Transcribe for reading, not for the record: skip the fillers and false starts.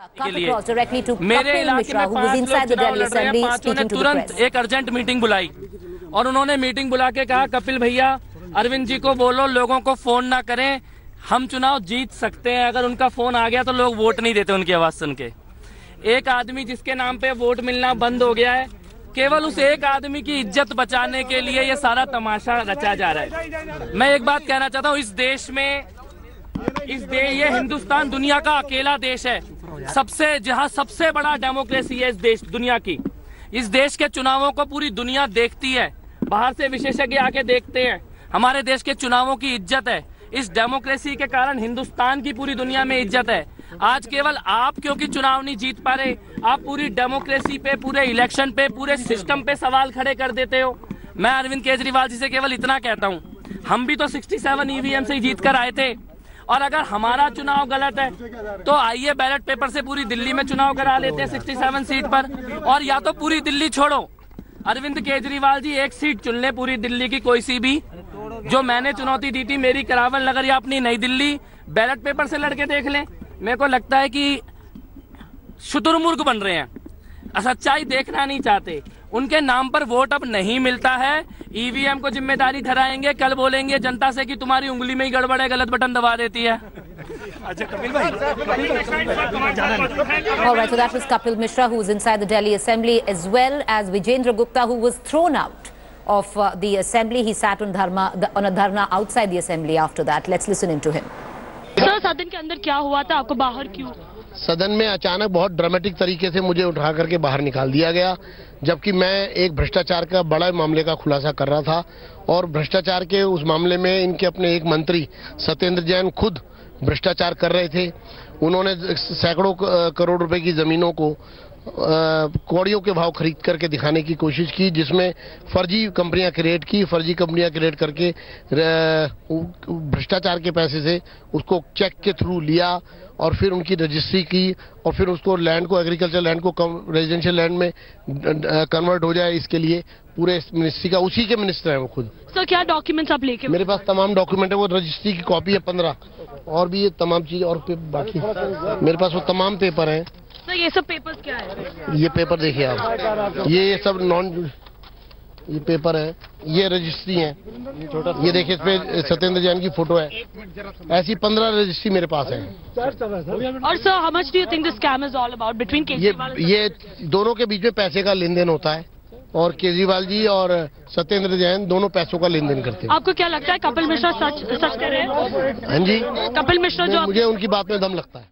के लिए मेरे इलाके में 5 लोग चुनाव लड़ रहे हैं, पांचों ने तुरंत एक अर्जेंट मीटिंग बुलाई और उन्होंने मीटिंग बुला के कहा, कपिल भैया अरविंद जी को बोलो लोगों को फोन ना करें, हम चुनाव जीत सकते हैं। अगर उनका फोन आ गया तो लोग वोट नहीं देते उनकी आवाज सुन के। एक आदमी जिसके नाम पे वोट मिलना बंद हो गया है, केवल उस एक आदमी की इज्जत बचाने के लिए ये सारा तमाशा रचा जा रहा है। मैं एक बात कहना चाहता हूँ, इस देश में ये हिंदुस्तान दुनिया का अकेला देश है, जहाँ सबसे बड़ा डेमोक्रेसी है इस देश दुनिया की। इस देश के चुनावों को पूरी दुनिया देखती है, बाहर से विशेषज्ञ आके देखते हैं। हमारे देश के चुनावों की इज्जत है, इस डेमोक्रेसी के कारण हिंदुस्तान की पूरी दुनिया में इज्जत है। आज केवल आप क्योंकि चुनाव नहीं जीत पा रहे, आप पूरी डेमोक्रेसी पे, पूरे इलेक्शन पे, पूरे सिस्टम पे सवाल खड़े कर देते हो। मैं अरविंद केजरीवाल जी से केवल इतना कहता हूँ, हम भी तो 67 ईवीएम से जीत कर आए थे, और अगर हमारा चुनाव गलत है तो आइए बैलेट पेपर से पूरी दिल्ली में चुनाव करा लेते हैं 67 सीट पर, और या तो पूरी दिल्ली छोड़ो, अरविंद केजरीवाल जी एक सीट चुन ले पूरी दिल्ली की, कोई सी भी। जो मैंने चुनौती दी थी मेरी करावल नगर या अपनी नई दिल्ली, बैलेट पेपर से लड़के देख लें। मेरे को लगता है कि शुतुरमुर्ग बन रहे हैं, सच्चाई देखना नहीं चाहते। उनके नाम पर वोट अब नहीं मिलता है, ईवीएम को जिम्मेदारी ठहराएंगे, कल बोलेंगे जनता से कि तुम्हारी उंगली में ही गड़बड़ है, गलत बटन दबा देती है। अच्छा कपिल भाई, all right, so that was Kapil Mishra, who is inside the Delhi Assembly, as well as Vijendra Gupta, who was thrown out of the Assembly. He sat on a dharna outside the Assembly after that. Let's listen into him. Sir, सदन के अंदर क्या हुआ था, आपको बाहर क्यों? सदन में अचानक बहुत ड्रामेटिक तरीके से मुझे उठा करके बाहर निकाल दिया गया, जबकि मैं एक भ्रष्टाचार का बड़ा मामले का खुलासा कर रहा था, और भ्रष्टाचार के उस मामले में इनके अपने एक मंत्री सत्येंद्र जैन खुद भ्रष्टाचार कर रहे थे। उन्होंने सैकड़ों करोड़ रुपए की जमीनों को कौड़ियों के भाव खरीद करके दिखाने की कोशिश की, जिसमें फर्जी कंपनियां क्रिएट करके भ्रष्टाचार के पैसे से उसको चेक के थ्रू लिया, और फिर उनकी रजिस्ट्री की, और फिर उसको लैंड को, एग्रीकल्चर लैंड को रेजिडेंशियल लैंड में कन्वर्ट हो जाए, इसके लिए पूरे मिनिस्ट्री का, उसी के मिनिस्टर हैं वो खुद। सर, क्या डॉक्यूमेंट्स आप लेके? मेरे पास तमाम डॉक्यूमेंट है, वो रजिस्ट्री की कॉपी है 15, और भी ये तमाम चीज, और बाकी मेरे पास वो तमाम पेपर हैं। सर, ये सब पेपर्स क्या है? ये पेपर देखिए आप, ये सब ये पेपर है, ये रजिस्ट्री है, ये देखिए इस पे सत्येंद्र जैन की फोटो है। ऐसी 15 रजिस्ट्री मेरे पास है। और sir, how much do you think this scam is all about between Kejriwal? ये दोनों के बीच में पैसे का लेन देन होता है, और केजरीवाल जी और सत्येंद्र जैन दोनों पैसों का लेन देन करते हैं। आपको क्या लगता है कपिल मिश्रा सच कह रहे हैं? हाँ जी, कपिल मिश्रा जो, मुझे उनकी बात में दम लगता है।